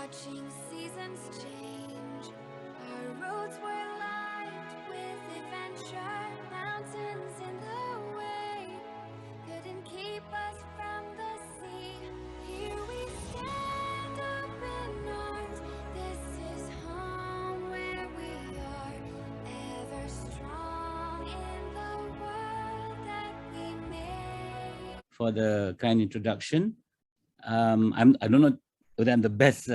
Watching seasons change, our roads were lined with adventure, mountains in the way couldn't keep us from the sea. Here we stand open arms, this is home where we are, ever strong in the world that we made. For the kind introduction. I don't know whether I'm the best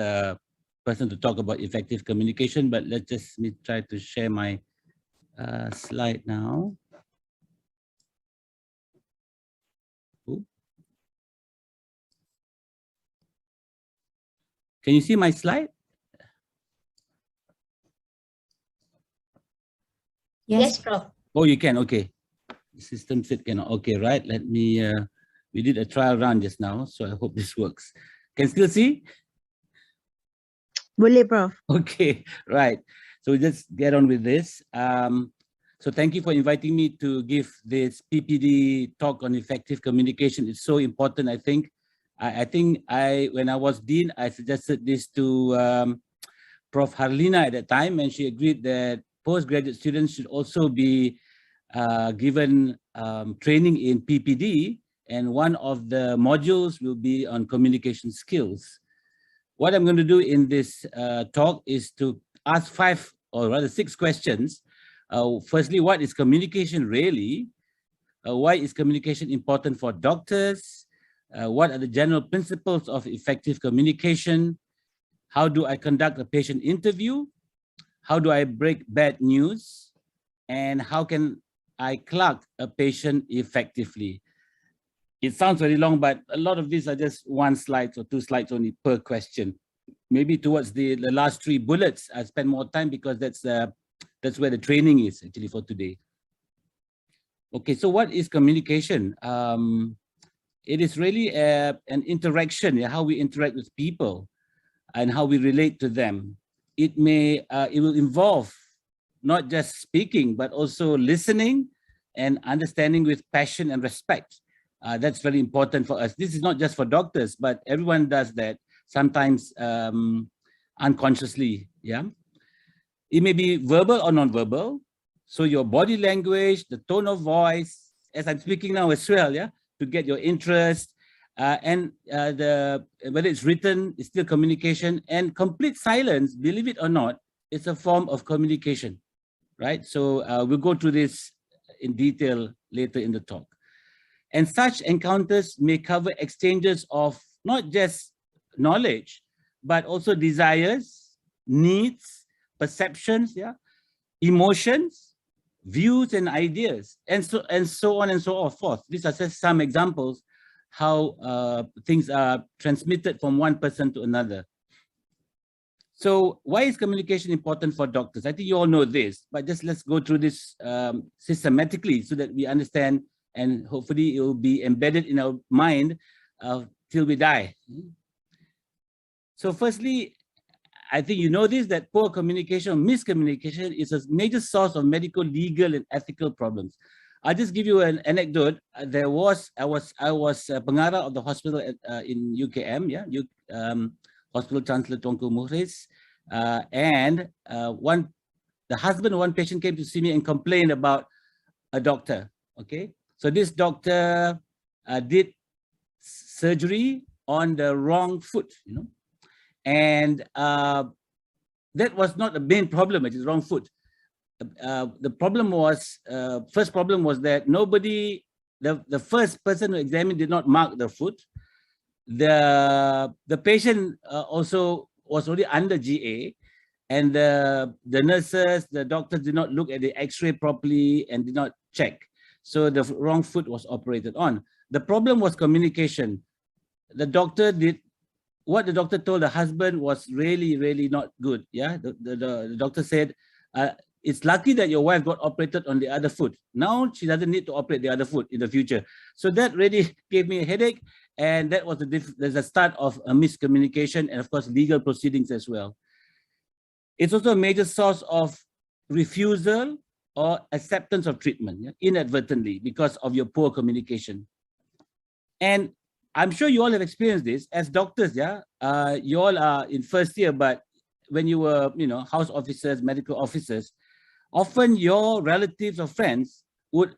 person to talk about effective communication, but let's just try to share my slide now. Ooh. Can you see my slide? Yes, Prof. Oh, you can. Okay. The system said cannot. Okay, right. Let me. We did a trial run just now, so I hope this works. Can still see? Boleh, Prof. Okay, right. So we just get on with this. So thank you for inviting me to give this PPD talk on effective communication. It's so important, I think. I think when I was Dean, I suggested this to Prof. Harlina at that time, and she agreed that postgraduate students should also be given training in PPD, and one of the modules will be on communication skills. What I'm going to do in this talk is to ask 5 or rather 6 questions. Firstly, what is communication really? Why is communication important for doctors? What are the general principles of effective communication? How do I conduct a patient interview? How do I break bad news? And how can I clerk a patient effectively? It sounds very long, but a lot of these are just 1 slide or 2 slides only per question. Maybe towards the last 3 bullets, I spend more time because that's where the training is actually for today. Okay, so what is communication? It is really an interaction, how we interact with people and how we relate to them. It will involve not just speaking, but also listening and understanding with passion and respect. That's very important for us. This is not just for doctors, but everyone does that sometimes unconsciously. Yeah, it may be verbal or non-verbal. So your body language, the tone of voice, as I'm speaking now as well, yeah, to get your interest, and whether it's written, it's still communication. And complete silence, believe it or not, it's a form of communication, right? So we'll go through this in detail later in the talk. And such encounters may cover exchanges of not just knowledge, but also desires, needs, perceptions, yeah, emotions, views and ideas, and so on and so forth. These are just some examples how things are transmitted from one person to another. So why is communication important for doctors? I think you all know this, but just let's go through this systematically so that we understand, and hopefully it will be embedded in our mind till we die. So firstly, I think you know this, that poor communication or miscommunication is a major source of medical, legal, and ethical problems. I'll just give you an anecdote. I was pengarah of the hospital in UKM, yeah, Hospital Chancellor Tunku Muhriz, and the husband of one patient came to see me and complained about a doctor. Okay, so this doctor did surgery on the wrong foot, you know, and that was not the main problem. It is wrong foot. The problem was, first problem was that nobody, the first person who examined did not mark the foot. The patient also was already under GA, and the nurses, the doctors did not look at the x-ray properly and did not check. So the wrong foot was operated on. The problem was communication. The doctor did, what the doctor told the husband was really, really not good. Yeah, the doctor said, it's lucky that your wife got operated on the other foot. Now she doesn't need to operate the other foot in the future. So that really gave me a headache. And that was the start of a miscommunication and of course, legal proceedings as well. It's also a major source of refusal or acceptance of treatment, yeah, inadvertently because of your poor communication. And I'm sure you all have experienced this as doctors, yeah. You all are in first year, but when you were, house officers, medical officers, often your relatives or friends would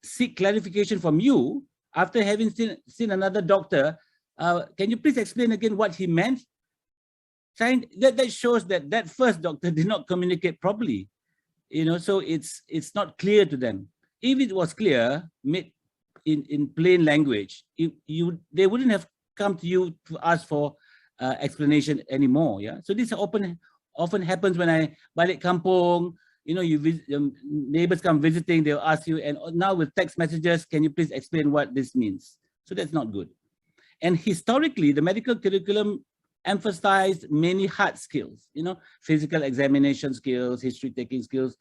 seek clarification from you after having seen another doctor. Can you please explain again what he meant? That shows that that first doctor did not communicate properly, so it's not clear to them. If it was clear, made in plain language, they wouldn't have come to you to ask for explanation anymore. Yeah. So this often happens when I balik kampung. You visit, neighbors come visiting, they'll ask you, and now with text messages, can you please explain what this means? So that's not good. And historically, the medical curriculum emphasized many hard skills, physical examination skills, history taking skills,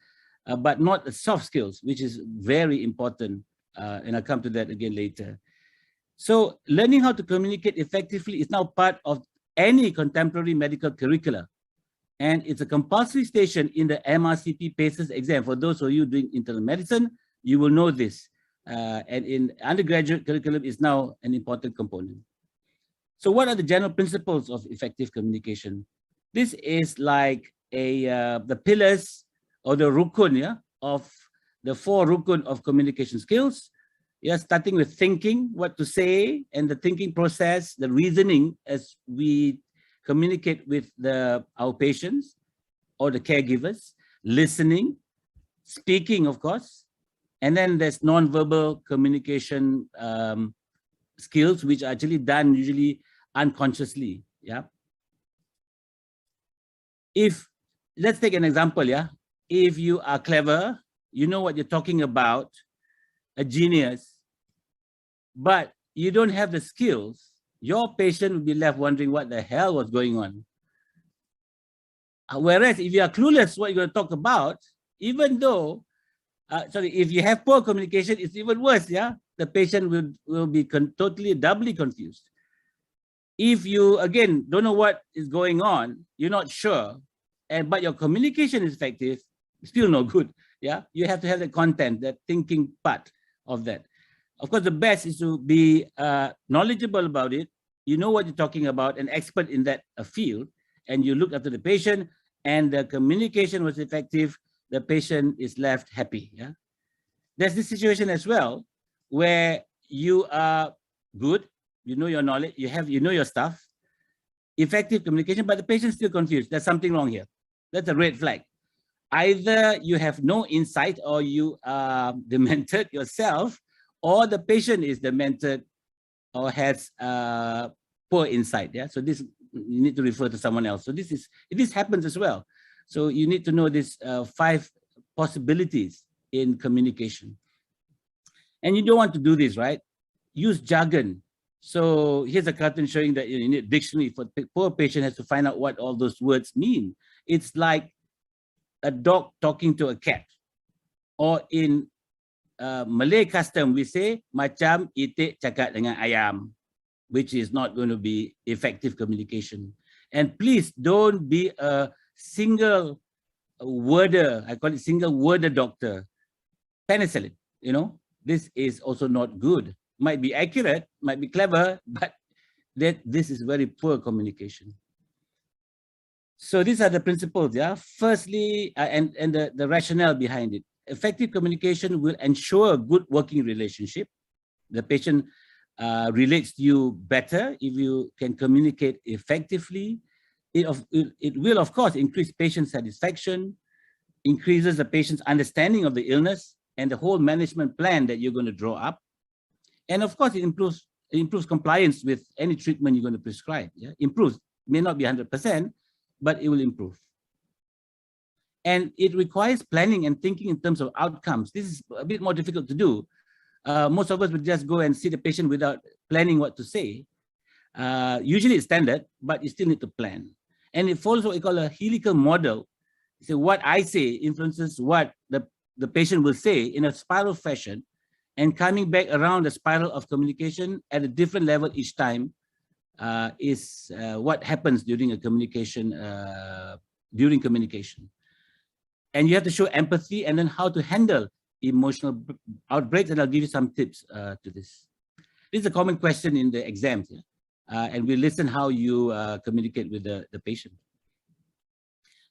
but not the soft skills, which is very important. And I'll come to that again later. So learning how to communicate effectively is now part of any contemporary medical curricula. And it's a compulsory station in the MRCP PACES exam. For those of you doing internal medicine, you will know this. And in undergraduate curriculum is now an important component. So what are the general principles of effective communication? This is like the pillars or the rukun, yeah, of the 4 rukun of communication skills. Yeah, starting with thinking, what to say, and the thinking process, the reasoning as we communicate with our patients or the caregivers, listening, speaking, of course, and then there's non-verbal communication skills, which are actually done usually unconsciously. Yeah. Let's take an example. Yeah. If you are clever, you know what you're talking about, a genius, but you don't have the skills, your patient will be left wondering what the hell was going on. Whereas if you are clueless what you're going to talk about, even though, if you have poor communication, it's even worse. Yeah, the patient will be totally doubly confused. If you, again, don't know what is going on, you're not sure, but your communication is effective, still no good. Yeah, you have to have the content, that thinking part of that. Of course, the best is to be knowledgeable about it. You know what you're talking about, an expert in that field, and you look after the patient, and the communication was effective, the patient is left happy. Yeah, there's this situation as well where you are good, you know your knowledge, you know your stuff, effective communication, but the patient's still confused. There's something wrong here. That's a red flag. Either you have no insight, or you are demented yourself, or the patient is demented or has poor insight. Yeah, so this, you need to refer to someone else. So this happens as well. So you need to know these 5 possibilities in communication. And you don't want to do this, right? Use jargon. So here's a cartoon showing that you need a dictionary. For poor patient has to find out what all those words mean. It's like a dog talking to a cat, or in Malay custom, we say macam itik cakap dengan ayam, which is not going to be effective communication. And please don't be a single worder. I call it single worder doctor. Penicillin, this is also not good. Might be accurate, might be clever, but this is very poor communication. So these are the principles. Yeah. Firstly, and the rationale behind it. Effective communication will ensure a good working relationship. The patient relates to you better if you can communicate effectively. It will, of course, increase patient satisfaction, increases the patient's understanding of the illness and the whole management plan that you're going to draw up. And of course, it improves compliance with any treatment you're going to prescribe. Yeah? Improves, may not be 100%, but it will improve. And it requires planning and thinking in terms of outcomes. This is a bit more difficult to do. Most of us would just go and see the patient without planning what to say. Usually it's standard, but you still need to plan. And it follows what we call a helical model. So what I say influences what the patient will say in a spiral fashion, and coming back around the spiral of communication at a different level each time is what happens during a communication, And you have to show empathy and then how to handle emotional outbreaks, and I'll give you some tips to this. This is a common question in the exams, yeah? And we listen how you communicate with the patient.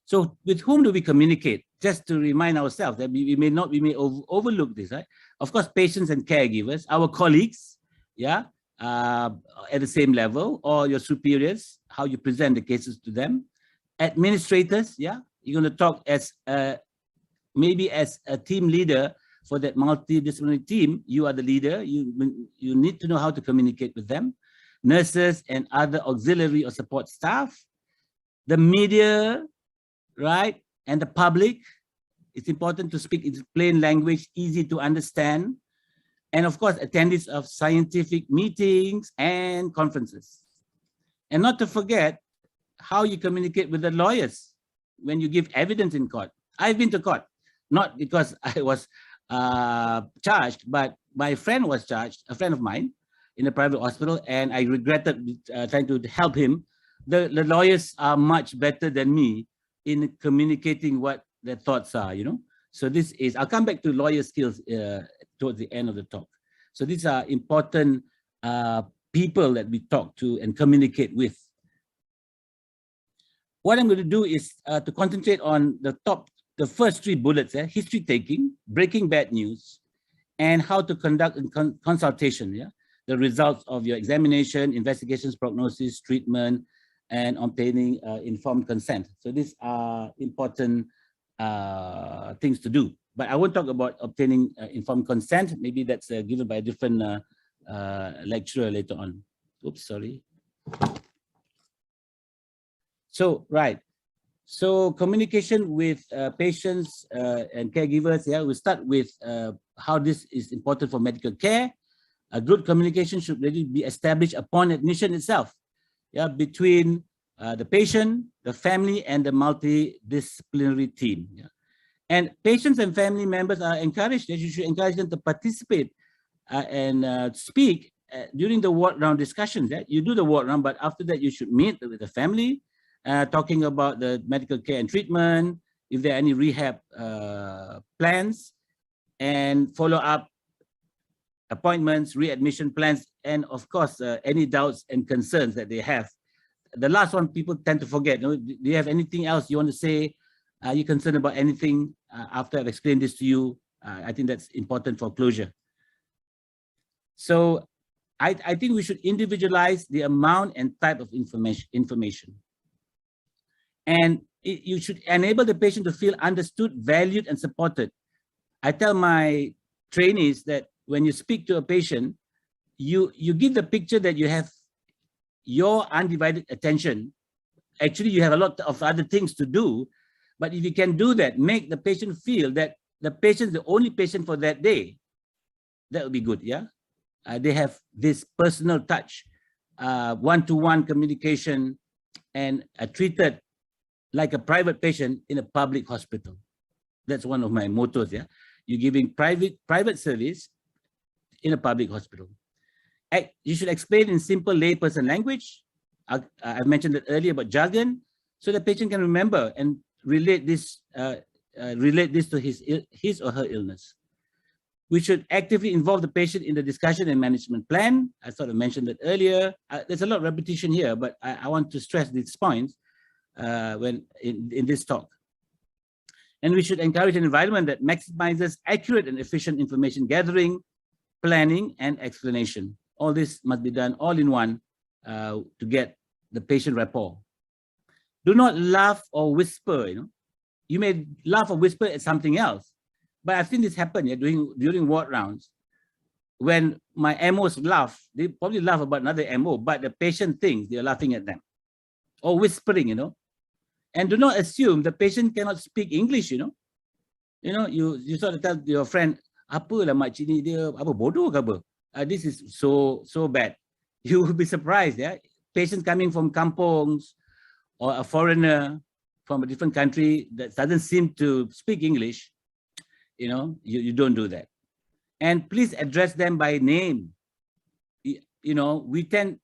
So with whom do we communicate? Just to remind ourselves that we may overlook this, right? Of course, patients and caregivers, our colleagues, yeah, at the same level, or your superiors, how you present the cases to them. Administrators, yeah, you're going to talk as maybe as a team leader for that multidisciplinary team. You are the leader. You need to know how to communicate with them. Nurses and other auxiliary or support staff, the media, right, and the public. It's important to speak in plain language, easy to understand, and of course, attendees of scientific meetings and conferences. And not to forget how you communicate with the lawyers when you give evidence in court. I've been to court, not because I was charged, but my friend was charged, a friend of mine, in a private hospital, and I regretted trying to help him. The lawyers are much better than me in communicating what their thoughts are, you know. So this is, I'll come back to lawyer skills towards the end of the talk. So these are important people that we talk to and communicate with. What I'm going to do is to concentrate on the first three bullets, history taking, breaking bad news, and how to conduct a consultation, yeah? The results of your examination, investigations, prognosis, treatment, and obtaining informed consent. So these are important things to do. But I won't talk about obtaining informed consent. Maybe that's given by a different lecturer later on. Oops, sorry. So, right. So communication with patients and caregivers, yeah, we start with how this is important for medical care. A good communication should really be established upon admission itself, yeah, between the patient, the family, and the multidisciplinary team. Yeah. And patients and family members are encouraged, that you should encourage them to participate and speak during the ward round discussions. Yeah? You do the ward round, but after that, you should meet with the family, talking about the medical care and treatment, if there are any rehab plans, and follow up appointments, readmission plans, and of course, any doubts and concerns that they have. The last one people tend to forget. Do you have anything else you want to say? Are you concerned about anything after I've explained this to you? I think that's important for closure. So I think we should individualize the amount and type of information. And you should enable the patient to feel understood, valued, and supported. I tell my trainees that when you speak to a patient, you give the picture that you have your undivided attention. Actually, you have a lot of other things to do, but if you can do that, make the patient feel that the patient is the only patient for that day, that would be good, yeah? They have this personal touch, one-to-one communication, and treated like a private patient in a public hospital. That's one of my mottos, yeah? You're giving private service in a public hospital. You should explain in simple layperson language. I mentioned it earlier about jargon, so the patient can remember and relate this to his or her illness. We should actively involve the patient in the discussion and management plan. I sort of mentioned it earlier. There's a lot of repetition here, but I want to stress these points when in this talk. And we should encourage an environment that maximizes accurate and efficient information gathering, planning, and explanation. All this must be done all in one to get the patient rapport. Do not laugh or whisper. You may laugh or whisper at something else, but I've seen this happen during ward rounds. When my MOs laugh, they probably laugh about another MO, but the patient thinks they're laughing at them or whispering, And do not assume the patient cannot speak English, You sort of tell your friend, apalah makcik ni dia, apa bodoh ke apa? This is so bad. You will be surprised, yeah? Patients coming from kampongs or a foreigner from a different country that doesn't seem to speak English, you don't do that. And please address them by name. We tend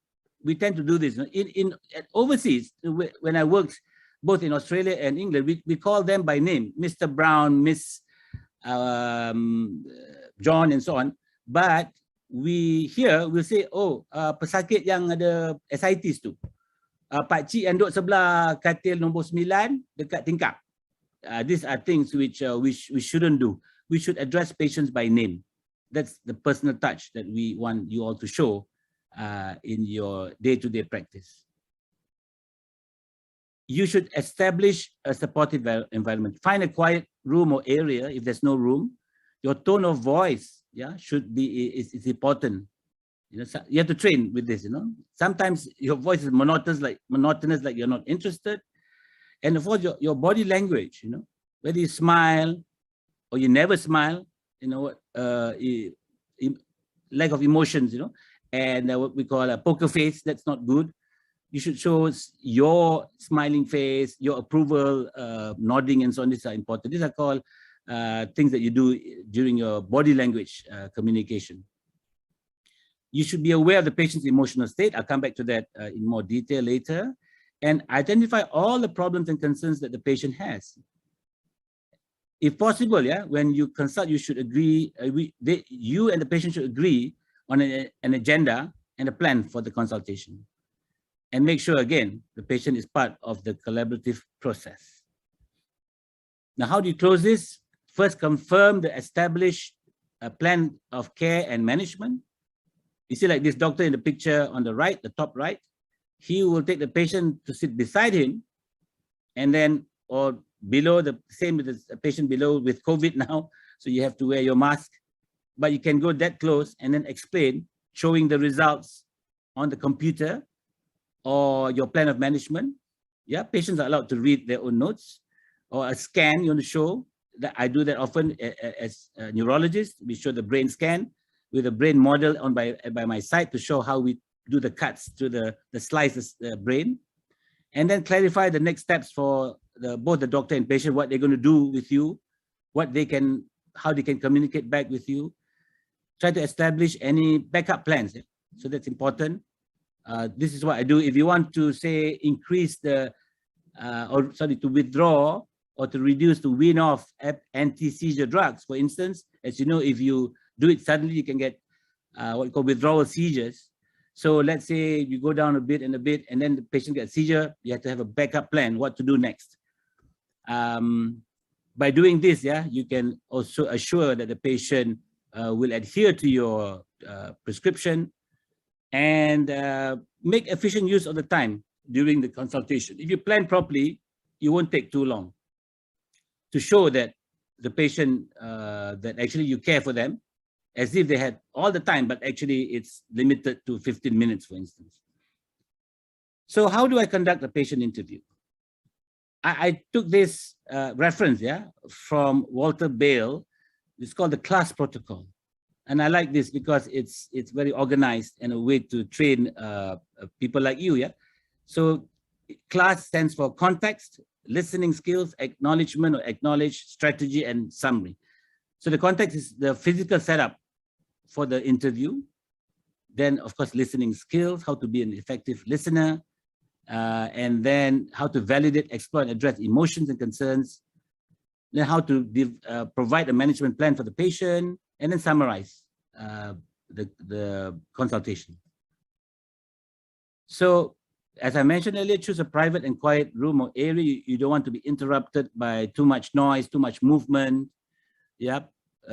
to do this. In overseas, when I worked both in Australia and England, we call them by name, Mr. Brown, Miss John, and so on. But we here will say, oh, pesakit yang ada ascites tu, Pak Cik yang duduk sebelah katil nombor 9 dekat tingkap. These are things which we shouldn't do. We should address patients by name. That's the personal touch that we want you all to show in your day-to-day practice. You should establish a supportive environment. Find a quiet room or area if there's no room. Your tone of voice, should be is important. You know, so you have to train with this. You know, sometimes your voice is monotonous, like you're not interested. And of course, your body language. You know, whether you smile or you never smile. You know, lack of emotions. You know, and what we call a poker face. That's not good. You should show your smiling face, your approval, nodding, and so on. These are important. These are called things that you do during your body language communication. You should be aware of the patient's emotional state. I'll come back to that in more detail later. And identify all the problems and concerns that the patient has. If possible, when you consult, you should agree, you and the patient should agree on an agenda and a plan for the consultation. And make sure, again, the patient is part of the collaborative process. Now, how do you close this? First, confirm the established plan of care and management. You see, like this doctor in the picture on the right, the top right, he will take the patient to sit beside him, and then, or below, the same with the patient below with COVID now, so you have to wear your mask, but you can go that close and then explain, showing the results on the computer, or your plan of management. Patients are allowed to read their own notes, or a scan you want to show. That I do that often as a neurologist. We show the brain scan with a brain model on by my side to show how we do the cuts to the slices the brain, and then clarify the next steps for both the doctor and patient, what they're going to do with you, how they can communicate back with you. Try to establish any backup plans. So that's important. This is what I do. If you want to say increase to withdraw or to reduce, to wean off anti-seizure drugs, for instance, as you know, if you do it suddenly, you can get what we call withdrawal seizures. So let's say you go down a bit, and then the patient gets seizure, you have to have a backup plan, what to do next. By doing this, you can also assure that the patient will adhere to your prescription, and make efficient use of the time during the consultation. If you plan properly, you won't take too long to show that the patient, that actually you care for them, as if they had all the time, but actually it's limited to 15 minutes, for instance. So how do I conduct a patient interview? I took this reference, from Walter Bale. It's called the class protocol. And I like this because it's very organized and a way to train people like you, So class stands for context, listening skills, acknowledgement or acknowledge, strategy, and summary. So the context is the physical setup for the interview. Then, of course, listening skills, how to be an effective listener, and then how to validate, explore, and address emotions and concerns. Then how to provide a management plan for the patient, and then summarize the consultation. So, as I mentioned earlier, choose a private and quiet room or area. You don't want to be interrupted by too much noise, too much movement.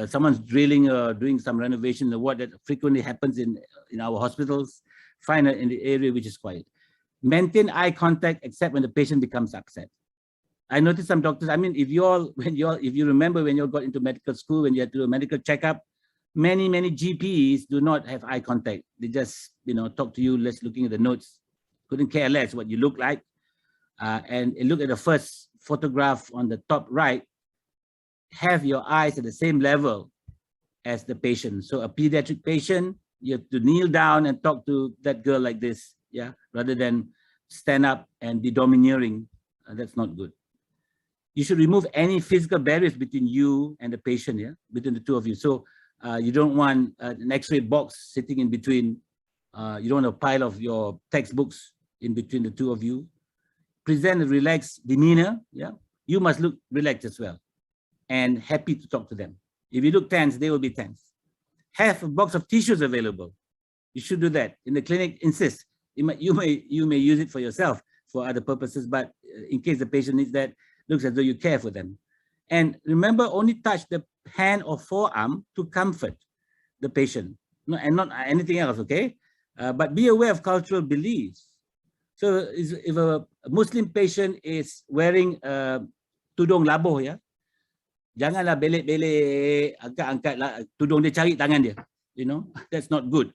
Someone's drilling or doing some renovation in the ward that frequently happens in our hospitals. Find it in the area which is quiet. Maintain eye contact except when the patient becomes upset. I noticed some doctors, I mean, if you remember when you got into medical school, when you had to do a medical checkup, many GPs do not have eye contact. They just, talk to you, less looking at the notes, couldn't care less what you look like. And look at the first photograph on the top right, have your eyes at the same level as the patient. So a pediatric patient, you have to kneel down and talk to that girl like this, rather than stand up and be domineering. That's not good. You should remove any physical barriers between you and the patient, between the two of you. So you don't want an X-ray box sitting in between. You don't want a pile of your textbooks in between the two of you. Present a relaxed demeanor. You must look relaxed as well and happy to talk to them. If you look tense, they will be tense. Have a box of tissues available. You should do that. In the clinic, insist. You may use it for yourself for other purposes, but in case the patient needs that, looks as though you care for them. And remember, only touch the hand or forearm to comfort the patient, and not anything else, okay? But be aware of cultural beliefs. So if a Muslim patient is wearing tudung labuh, ya, janganlah belik-belik, angkat-angkat tudung dia, cari tangan dia. You know, that's not good.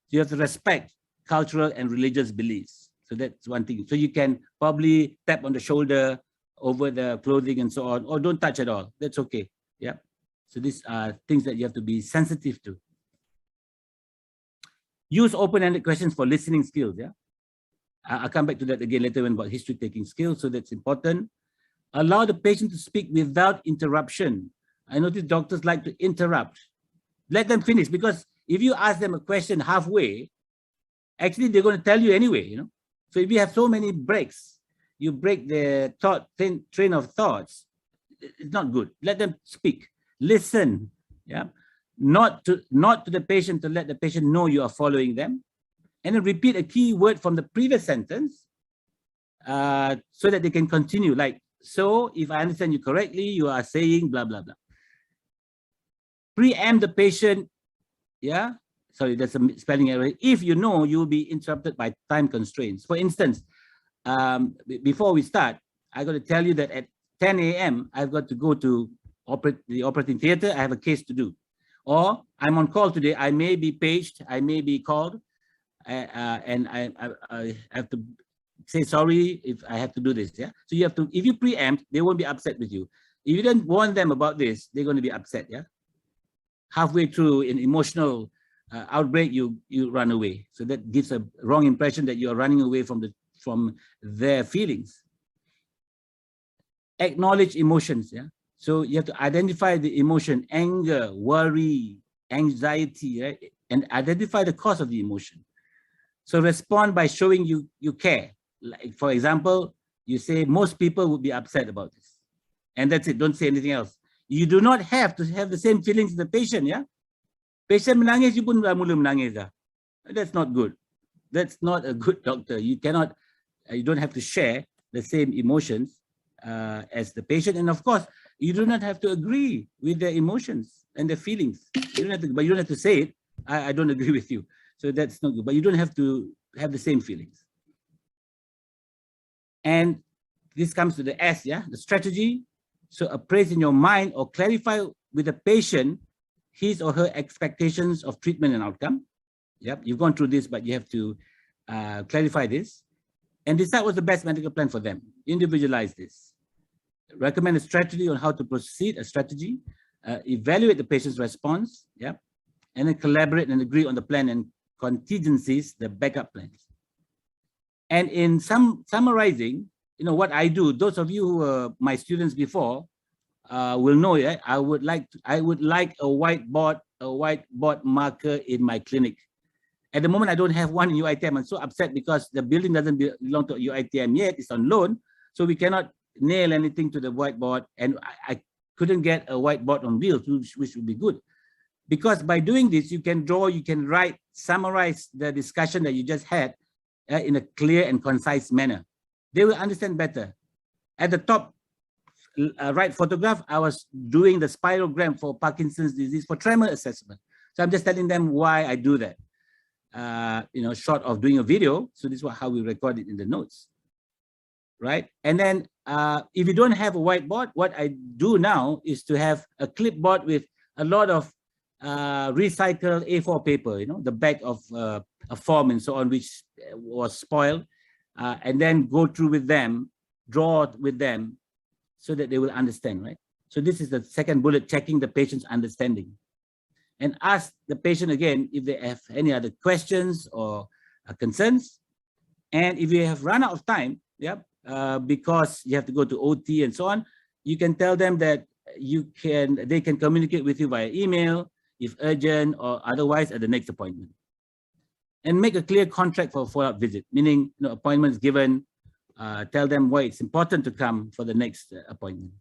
So you have to respect cultural and religious beliefs. So that's one thing. So you can probably tap on the shoulder, over the clothing and so on, or don't touch at all. That's okay. Yeah. So these are things that you have to be sensitive to. Use open-ended questions for listening skills. Yeah. I'll come back to that again later when about history-taking skills. So that's important. Allow the patient to speak without interruption. I notice doctors like to interrupt. Let them finish, because if you ask them a question halfway, actually they're going to tell you anyway, you know. So if you have so many breaks, you break the train of thoughts, it's not good. Let them speak. Listen. Yeah. Not to the patient, to let the patient know you are following them. And then repeat a key word from the previous sentence so that they can continue. Like, so if I understand you correctly, you are saying blah, blah, blah. Preempt the patient. Yeah. Sorry, that's a spelling error. If you know you will be interrupted by time constraints. For instance, before we start, I got to tell you that at 10 a.m. I've got to go to the operating theater. I have a case to do. Or I'm on call today. I may be paged. I may be called. And I have to say sorry if I have to do this. Yeah. So you have to, if you preempt, they won't be upset with you. If you don't warn them about this, they're going to be upset. Yeah. Halfway through an emotional outbreak, you run away. So that gives a wrong impression that you are running away from their feelings. Acknowledge emotions. Yeah. So you have to identify the emotion, anger, worry, anxiety, right? And identify the cause of the emotion. So respond by showing you care. Like, for example, you say most people would be upset about this, and that's it. Don't say anything else. You do not have to have the same feelings as the patient. Yeah. Patient menangis, you pun mula menangis dah. That's not good. That's not a good doctor. You cannot. You don't have to share the same emotions as the patient, and of course, you do not have to agree with their emotions and their feelings. You don't have to, but you don't have to say it. I don't agree with you. So that's not good. But you don't have to have the same feelings. And this comes to the S, yeah, the strategy. So appraise in your mind or clarify with the patient his or her expectations of treatment and outcome. Yep, you've gone through this, but you have to clarify this. And decide what's the best medical plan for them. Individualize this. Recommend a strategy on how to proceed, a strategy. Evaluate the patient's response, yeah, and then collaborate and agree on the plan and contingencies, the backup plans. And in summarizing, you know, what I do, those of you who were my students before will know, yeah, I would like a whiteboard marker in my clinic. At the moment, I don't have one in UITM. I'm so upset because the building doesn't belong to UITM yet. It's on loan. So we cannot nail anything to the whiteboard. And I couldn't get a whiteboard on wheels, which would be good. Because by doing this, you can draw, you can write, summarize the discussion that you just had in a clear and concise manner. They will understand better. At the top right photograph, I was doing the spirogram for Parkinson's disease for tremor assessment. So I'm just telling them why I do that. You know, short of doing a video. So this is how we record it in the notes, right? And then if you don't have a whiteboard, what I do now is to have a clipboard with a lot of recycled A4 paper, you know, the back of a form and so on, which was spoiled, and then go through with them, draw with them so that they will understand, right? So this is the second bullet, checking the patient's understanding. And ask the patient again if they have any other questions or concerns. And if you have run out of time, yeah, because you have to go to OT and so on, you can tell them that they can communicate with you via email, if urgent, or otherwise at the next appointment. And make a clear contract for a follow-up visit, meaning, you know, appointments given, tell them why it's important to come for the next appointment.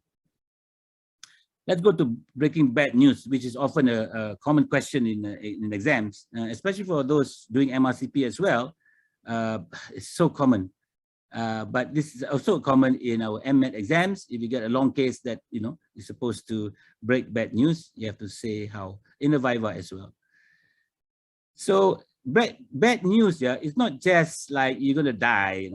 Let's go to breaking bad news, which is often a common question in exams, especially for those doing MRCP as well. It's so common. But this is also common in our MMed exams. If you get a long case that, you're supposed to break bad news, you have to say how in the Viva as well. So bad news, yeah, it's not just like you're going to die,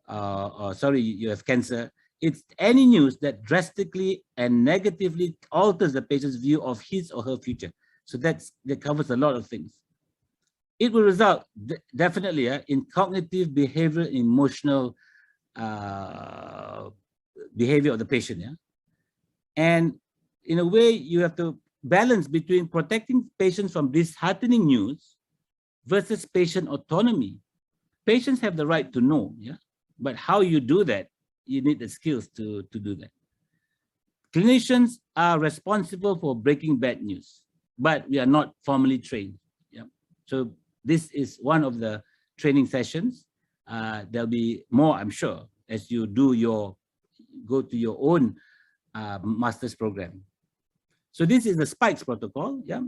or sorry, you have cancer. It's any news that drastically and negatively alters the patient's view of his or her future. So that covers a lot of things. It will result definitely in cognitive, behavioral, emotional behavior of the patient. Yeah, and in a way, you have to balance between protecting patients from disheartening news versus patient autonomy. Patients have the right to know, yeah, but how you do that, you need the skills to do that. Clinicians are responsible for breaking bad news, but we are not formally trained. Yeah, so this is one of the training sessions. There'll be more, I'm sure, as you go to your own master's program. So this is the SPIKES protocol. Yeah,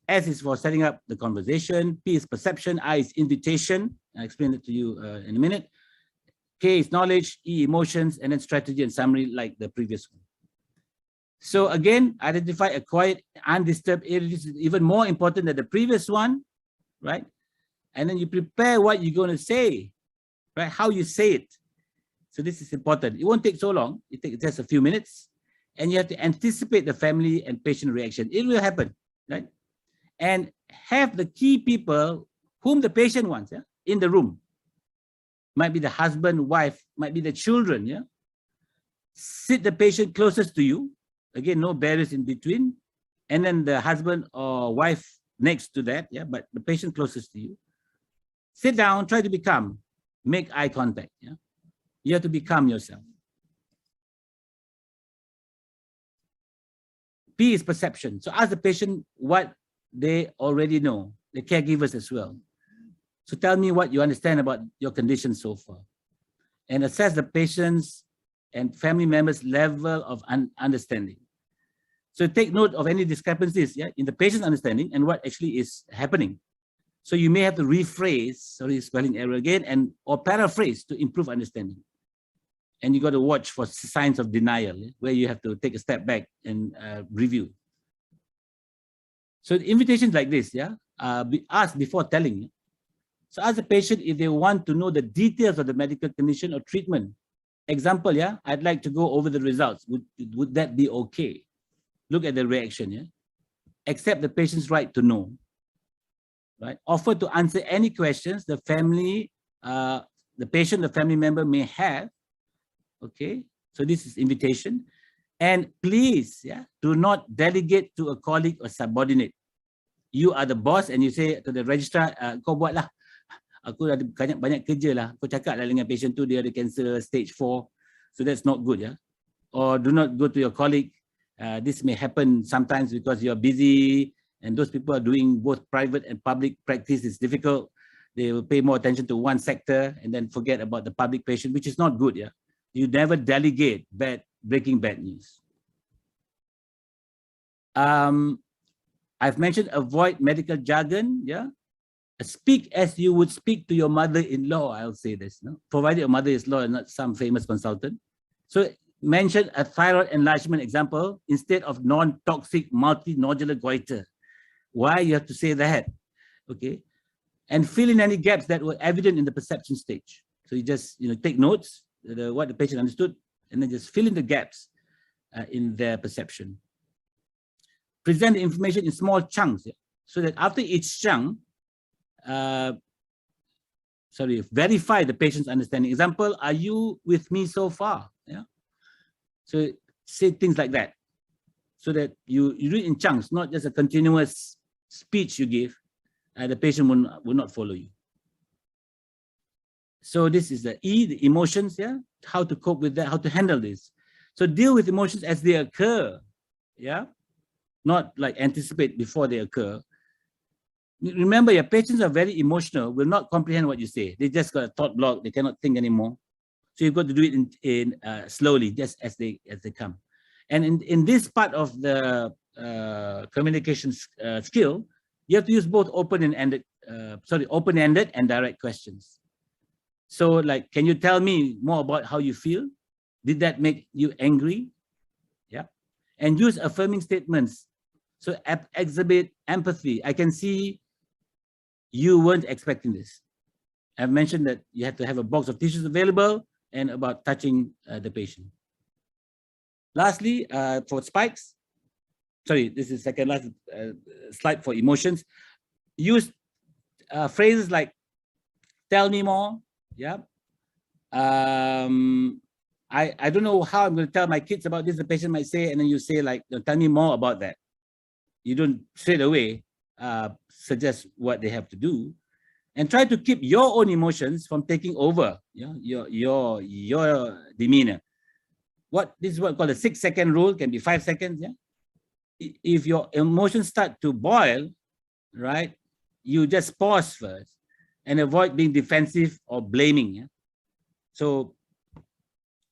S is for setting up the conversation. P is perception. I is invitation. I'll explain it to you in a minute. K is knowledge. E, emotions, and then strategy and summary like the previous one. So again, identify a quiet, undisturbed area. This is even more important than the previous one, right? And then you prepare what you're going to say, right? How you say it. So this is important. It won't take so long. It takes just a few minutes. And you have to anticipate the family and patient reaction. It will happen, right? And have the key people whom the patient wants, yeah, in the room. Might be the husband, wife, might be the children, yeah. Sit the patient closest to you. Again, no barriers in between. And then the husband or wife next to that, yeah, but the patient closest to you. Sit down, try to be calm, make eye contact, yeah. You have to be calm yourself. P is perception. So ask the patient what they already know, the caregivers as well. So tell me what you understand about your condition so far. And assess the patient's and family members' level of understanding. So take note of any discrepancies, yeah, in the patient's understanding and what actually is happening. So you may have to rephrase, sorry, spelling error again, or paraphrase to improve understanding. And you got to watch for signs of denial, yeah, where you have to take a step back and review. So the invitations like this, yeah, be asked before telling. Yeah? So ask the patient if they want to know the details of the medical condition or treatment. Example, yeah, I'd like to go over the results. Would that be okay? Look at the reaction, yeah. Accept the patient's right to know, right? Offer to answer any questions the family, the patient, the family member may have, okay? So this is invitation. And please, yeah, do not delegate to a colleague or subordinate. You are the boss and you say to the registrar, kau buatlah. Aku ada banyak kerja lah. Kau cakap lah dengan patient tu dia ada cancer stage 4. So that's not good, yeah. Or do not go to your colleague. This may happen sometimes because you're busy and those people are doing both private and public practice. It's difficult. They will pay more attention to one sector and then forget about the public patient, which is not good, yeah. You never delegate breaking bad news. I've mentioned avoid medical jargon, yeah. Speak as you would speak to your mother-in-law, I'll say this, no? Provided your mother-in-law is not some famous consultant. So mention a thyroid enlargement example instead of non-toxic multinodular goiter. Why you have to say that? Okay. And fill in any gaps that were evident in the perception stage. So you just take notes, what the patient understood, and then just fill in the gaps in their perception. Present the information in small chunks, yeah? So that after each chunk, verify the patient's understanding. Example, are you with me so far? Yeah. So say things like that, so that you do it in chunks, not just a continuous speech you give. The patient will not follow you. So this is the E, the emotions, yeah. How to cope with that, how to handle this. So deal with emotions as they occur, yeah. Not like anticipate before they occur. Remember, your patients are very emotional, will not comprehend what you say. They just got a thought block, they cannot think anymore. So you've got to do it in slowly, just as they come. And in this part of the communication skill, you have to use both open-ended and direct questions. So like, can you tell me more about how you feel? Did that make you angry? Yeah. And use affirming statements. So exhibit empathy. I can see you weren't expecting this. I've mentioned that you have to have a box of tissues available and about touching the patient. Lastly, for spikes, sorry, this is second last slide for emotions. Use phrases like, tell me more. Yeah. I don't know how I'm going to tell my kids about this, the patient might say, and then you say like, tell me more about that. You don't straight away suggest what they have to do, and try to keep your own emotions from taking over, yeah, your demeanor. This is what called the 6-second rule, can be 5 seconds. Yeah. If your emotions start to boil, right, you just pause first and avoid being defensive or blaming. Yeah? So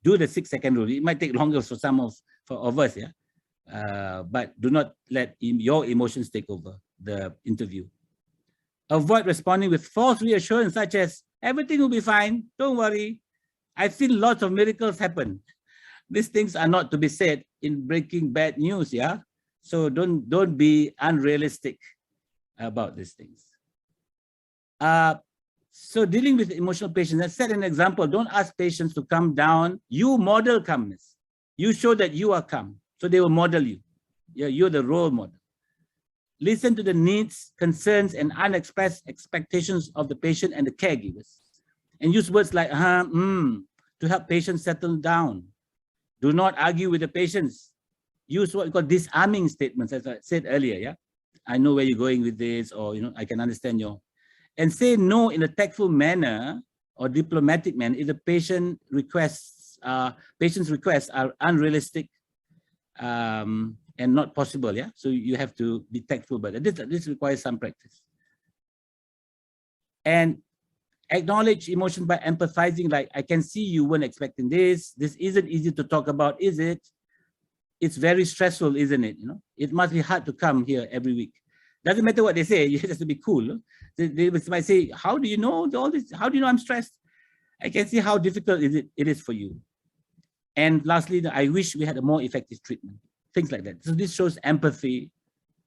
do the 6-second rule. It might take longer for some of us, yeah, but do not let your emotions take over the interview. Avoid responding with false reassurance, such as everything will be fine, don't worry. I've seen lots of miracles happen. These things are not to be said in breaking bad news, yeah. So don't be unrealistic about these things. So dealing with emotional patients, let's set an example. Don't ask patients to come down. You model calmness. You show that you are calm, so they will model you. Yeah, you're the role model. Listen to the needs, concerns, and unexpressed expectations of the patient and the caregivers, and use words like to help patients settle down. Do not argue with the patients. Use what we call disarming statements, as I said earlier. Yeah, I know where you're going with this, or I can understand your. And say no in a tactful manner or diplomatic manner if the patient's requests are unrealistic and not possible. Yeah, so you have to be tactful, but this requires some practice. And acknowledge emotions by empathizing, like, I can see you weren't expecting this. This isn't easy to talk about, is it? It's very stressful, isn't it? It must be hard to come here every week. Doesn't matter what they say, you just have to be cool. They might say, how do you know all this? How do you know I'm stressed? I can see how difficult it is for you. And lastly, I wish we had a more effective treatment. Things like that. So this shows empathy,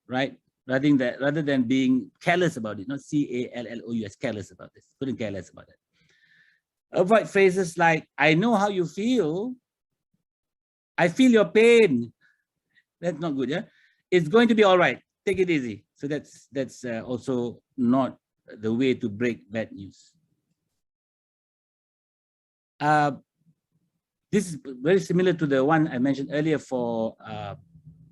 right? Rather than being careless about it, not C-A-L-L-O-U-S, careless about this. Couldn't care less about it. Avoid phrases like, I know how you feel. I feel your pain. That's not good, yeah? It's going to be all right. Take it easy. So that's also not the way to break bad news. This is very similar to the one I mentioned earlier for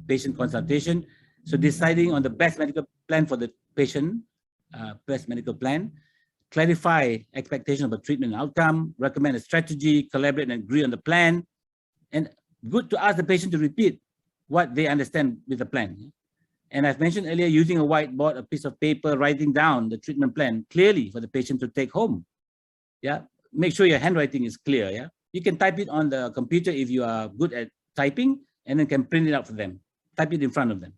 patient consultation. So deciding on the best medical plan for the patient, best medical plan, clarify expectations of a treatment outcome, recommend a strategy, collaborate and agree on the plan, and good to ask the patient to repeat what they understand with the plan. And I've mentioned earlier, using a whiteboard, a piece of paper, writing down the treatment plan clearly for the patient to take home. Yeah, make sure your handwriting is clear. Yeah, you can type it on the computer if you are good at typing, and then can print it out for them. Type it in front of them.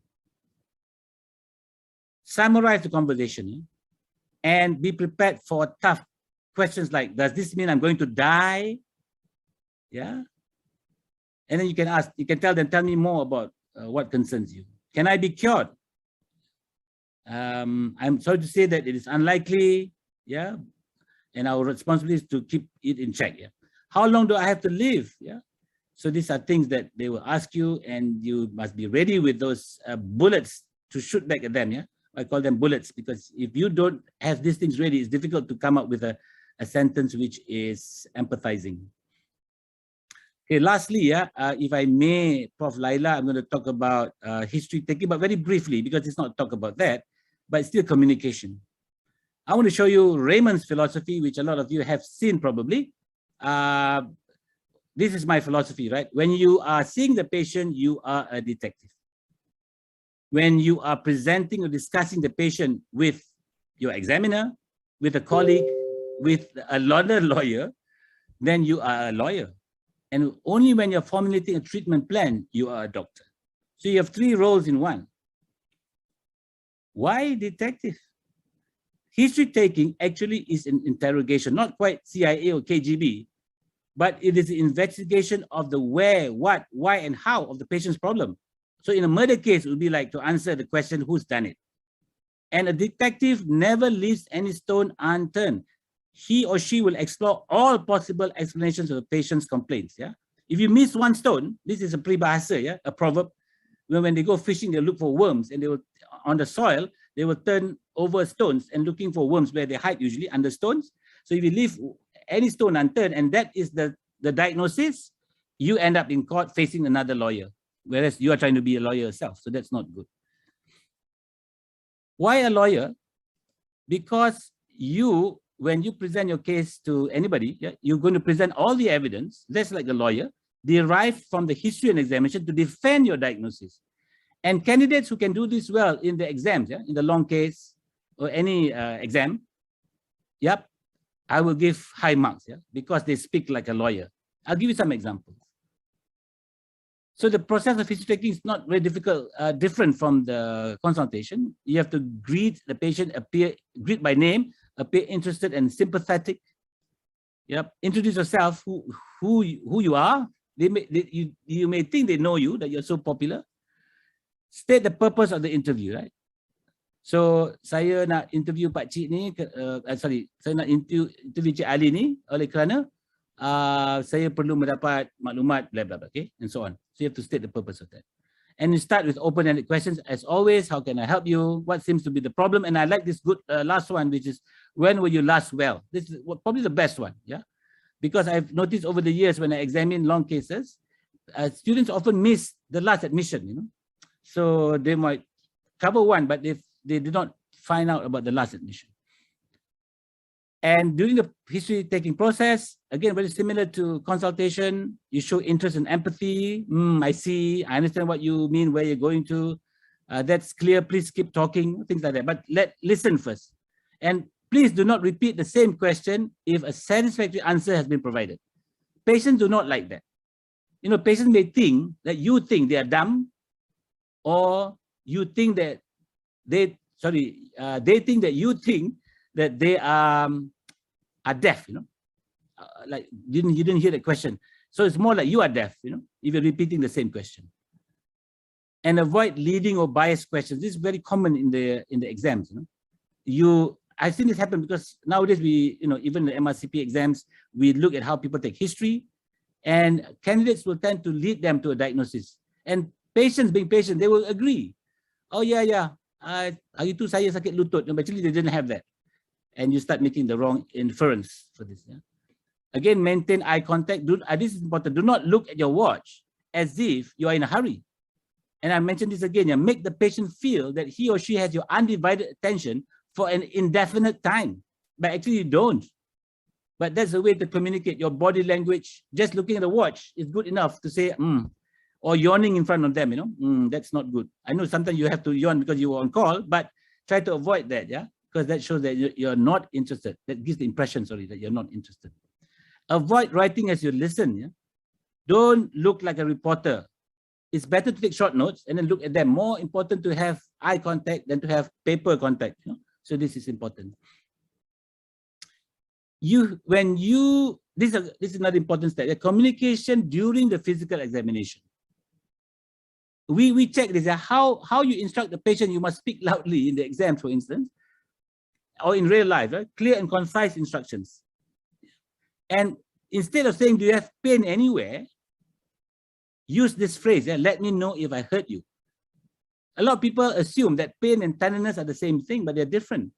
Summarize the conversation, and be prepared for tough questions like, does this mean I'm going to die? Yeah. And then you can tell them, tell me more about what concerns you. Can I be cured? I'm sorry to say that it is unlikely. Yeah. And our responsibility is to keep it in check. Yeah. How long do I have to live? Yeah. So these are things that they will ask you, and you must be ready with those bullets to shoot back at them. Yeah. I call them bullets, because if you don't have these things ready, it's difficult to come up with a sentence which is empathizing. Okay, lastly, yeah, if I may, Prof. Laila, I'm going to talk about history taking, but very briefly, because it's not talk about that, but it's still communication. I want to show you Raymond's philosophy, which a lot of you have seen probably. This is my philosophy, right? When you are seeing the patient, you are a detective. When you are presenting or discussing the patient with your examiner, with a colleague, with another lawyer, then you are a lawyer. And only when you're formulating a treatment plan, you are a doctor. So you have 3 roles in one. Why detective? History taking actually is an interrogation, not quite CIA or KGB, but it is an investigation of the where, what, why, and how of the patient's problem. So in a murder case, it would be like to answer the question, who's done it? And a detective never leaves any stone unturned. He or she will explore all possible explanations of the patient's complaints. Yeah. If you miss one stone, this is a peribahasa, yeah, a proverb. When they go fishing, they look for worms, and they will on the soil, they will turn over stones and looking for worms where they hide usually under stones. So if you leave any stone unturned, and that is the diagnosis, you end up in court facing another lawyer, whereas you are trying to be a lawyer yourself. So that's not good. Why a lawyer? Because you, when you present your case to anybody, yeah, you're going to present all the evidence, just like a lawyer, derived from the history and examination to defend your diagnosis. And candidates who can do this well in the exams, yeah, in the long case or any exam, yep, I will give high marks, yeah, because they speak like a lawyer. I'll give you some examples. So the process of history taking is not very difficult, different from the consultation. You have to greet the patient, greet by name, appear interested and sympathetic. Yep, introduce yourself, who you are. You may think they know you, that you're so popular. State the purpose of the interview, right? So saya nak interview Pak Cik ni, saya nak interview Cik Ali ni oleh kerana saya perlu mendapat maklumat, blah, blah, blah, okay, and so on. So you have to state the purpose of that. And you start with open-ended questions. As always, how can I help you? What seems to be the problem? And I like this good last one, which is, when were you last well? This is probably the best one, yeah? Because I've noticed over the years when I examine long cases, students often miss the last admission, you know? So they might cover one, but if they did not find out about the last admission. And during the history taking process, again, very similar to consultation, you show interest and empathy. I see, I understand what you mean, where you're going to. That's clear, please keep talking, things like that. But listen first. And please do not repeat the same question if a satisfactory answer has been provided. Patients do not like that. You know, patients may think that you think they are dumb, or you think that they think that you think that they are deaf, you know, like you didn't hear the question. So it's more like you are deaf, you know, if you're repeating the same question. And avoid leading or biased questions. This is very common in the exams, you know. I've seen this happen because nowadays we, you know, even the MRCP exams, we look at how people take history, and candidates will tend to lead them to a diagnosis. And patients, being patient, they will agree. Oh yeah, hari itu saya sakit lutut. Actually, they didn't have that. And you start making the wrong inference for this. Yeah? Again, maintain eye contact. This is important. Do not look at your watch as if you are in a hurry. And I mentioned this again. Yeah? Make the patient feel that he or she has your undivided attention for an indefinite time. But actually, you don't. But that's the way to communicate your body language. Just looking at the watch is good enough to say, or yawning in front of them, you know, that's not good. I know sometimes you have to yawn because you were on call, but try to avoid that, yeah? Because that shows that you're not interested. That gives the impression, sorry, that you're not interested. Avoid writing as you listen, yeah? Don't look like a reporter. It's better to take short notes and then look at them. More important to have eye contact than to have paper contact, you know? So this is important. This is another important step, the communication during the physical examination. We check this, how you instruct the patient. You must speak loudly in the exam, for instance, or in real life, right? Clear and concise instructions. And instead of saying, do you have pain anywhere, use this phrase, let me know if I hurt you. A lot of people assume that pain and tenderness are the same thing, but they're different.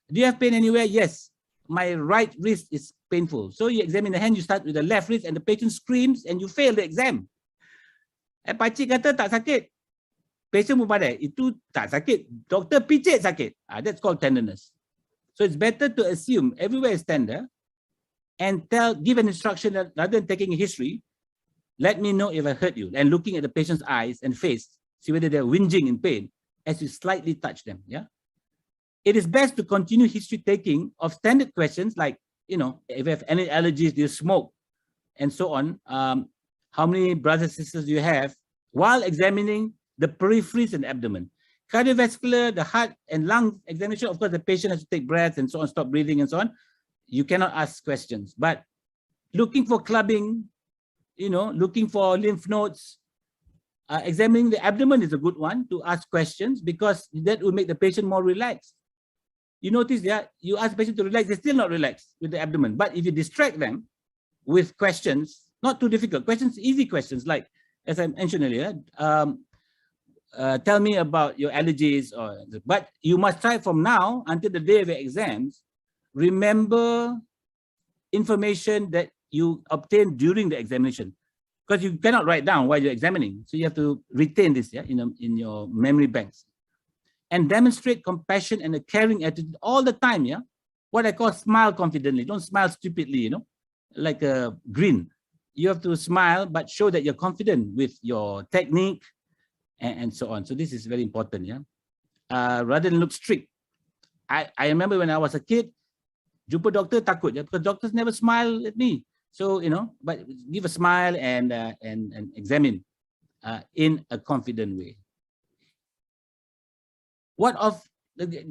Do you have pain anywhere? Yes, my right wrist is painful. So you examine the hand, you start with the left wrist, and the patient screams and you fail the exam. Pakcik kata tak sakit. Patient pun pandai, itu tak sakit. Doktor picit sakit. That's called tenderness. So it's better to assume everywhere is tender and give an instruction that rather than taking a history, let me know if I hurt you. And looking at the patient's eyes and face, see whether they're whinging in pain as you slightly touch them. Yeah. It is best to continue history taking of standard questions like, you know, if you have any allergies, do you smoke, and so on. how many brothers and sisters you have, while examining the peripheries and abdomen. Cardiovascular, the heart and lung examination, of course, the patient has to take breath and so on, stop breathing and so on. You cannot ask questions, but looking for clubbing, looking for lymph nodes, examining the abdomen is a good one to ask questions, because that will make the patient more relaxed. You notice that you ask the patient to relax, they're still not relaxed with the abdomen. But if you distract them with questions, not too difficult questions, easy questions, like, as I mentioned earlier, tell me about your allergies, but you must try from now until the day of your exams, remember information that you obtained during the examination, because you cannot write down while you're examining. So you have to retain this in your memory banks. And demonstrate compassion and a caring attitude all the time, what I call smile confidently. Don't smile stupidly, like a grin. You have to smile, but show that you're confident with your technique and so on. So this is very important, rather than look strict. I remember when I was a kid, jumpa doctor takut, because doctors never smile at me. So, but give a smile and examine in a confident way.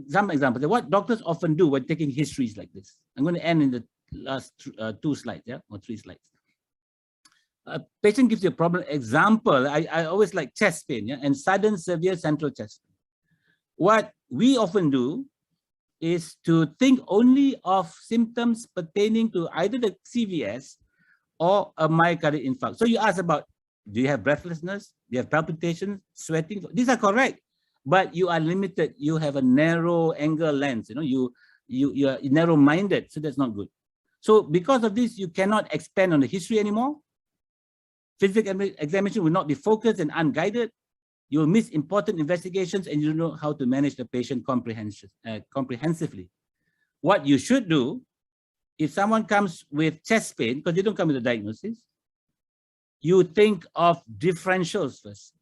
Some examples, what doctors often do when taking histories like this. I'm going to end in the last 2 slides, or 3 slides. A patient gives you a problem. Example, I always like chest pain, and sudden severe central chest pain. What we often do is to think only of symptoms pertaining to either the CVS or a myocardial infarct. So you ask about, do you have breathlessness? Do you have palpitations, sweating? These are correct, but you are limited. You have a narrow angle lens. You are narrow-minded, so that's not good. So because of this, you cannot expand on the history anymore. Physical examination will not be focused and unguided. You will miss important investigations, and you don't know how to manage the patient comprehensively. What you should do, if someone comes with chest pain, because they don't come with a diagnosis, you think of differentials first.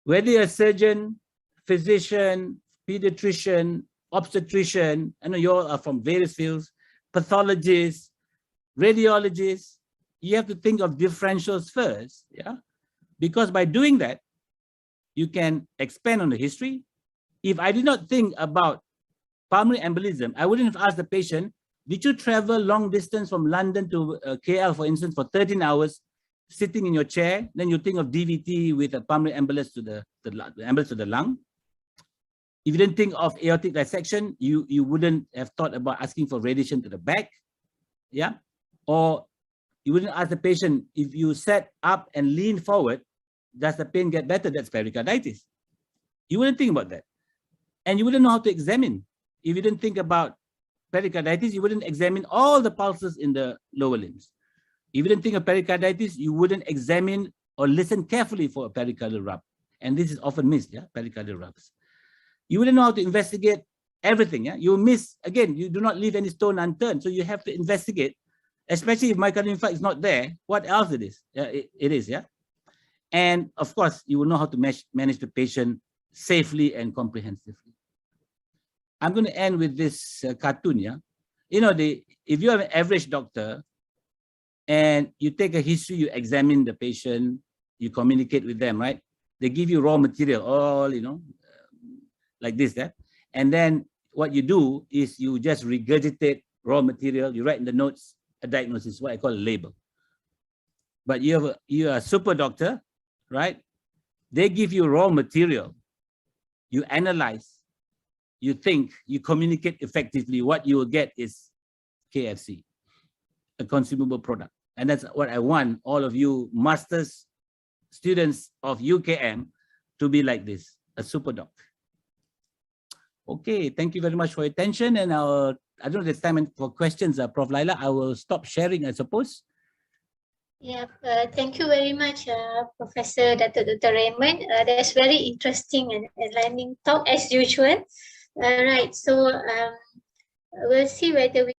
Whether you're a surgeon, physician, pediatrician, obstetrician, I know you all are from various fields, pathologists, radiologists, you have to think of differentials first, because by doing that, you can expand on the history. If I did not think about pulmonary embolism, I wouldn't have asked the patient, did you travel long distance from London to KL, for instance, for 13 hours, sitting in your chair? Then you think of DVT with a pulmonary embolus to the lung. If you didn't think of aortic dissection, you wouldn't have thought about asking for radiation to the back, or you wouldn't ask the patient, if you sat up and lean forward, does the pain get better? That's pericarditis. You wouldn't think about that. And you wouldn't know how to examine. If you didn't think about pericarditis, you wouldn't examine all the pulses in the lower limbs. If you didn't think of pericarditis, you wouldn't examine or listen carefully for a pericardial rub. And this is often missed, pericardial rubs. You wouldn't know how to investigate everything, You miss, again, you do not leave any stone unturned. So you have to investigate, especially if myocardial infarct is not there, what else it is. It is. And of course, you will know how to manage the patient safely and comprehensively. I'm going to end with this cartoon, if you have an average doctor and you take a history, you examine the patient, you communicate with them, right? They give you raw material, all, like this, and then what you do is you just regurgitate raw material, you write in the notes a diagnosis, what I call a label. But you're a super doctor, right? They give you raw material, you analyze, you think, you communicate effectively. What you will get is KFC, a consumable product. And that's what I want all of you masters students of UKM to be like this, a super doc. Okay, thank you very much for your attention. And I don't know if there's time for questions, Prof. Laila. I will stop sharing, I suppose. Yeah, thank you very much, Professor Dr. Raymond. That's very interesting and enlightening talk as usual. Right, so we'll see whether we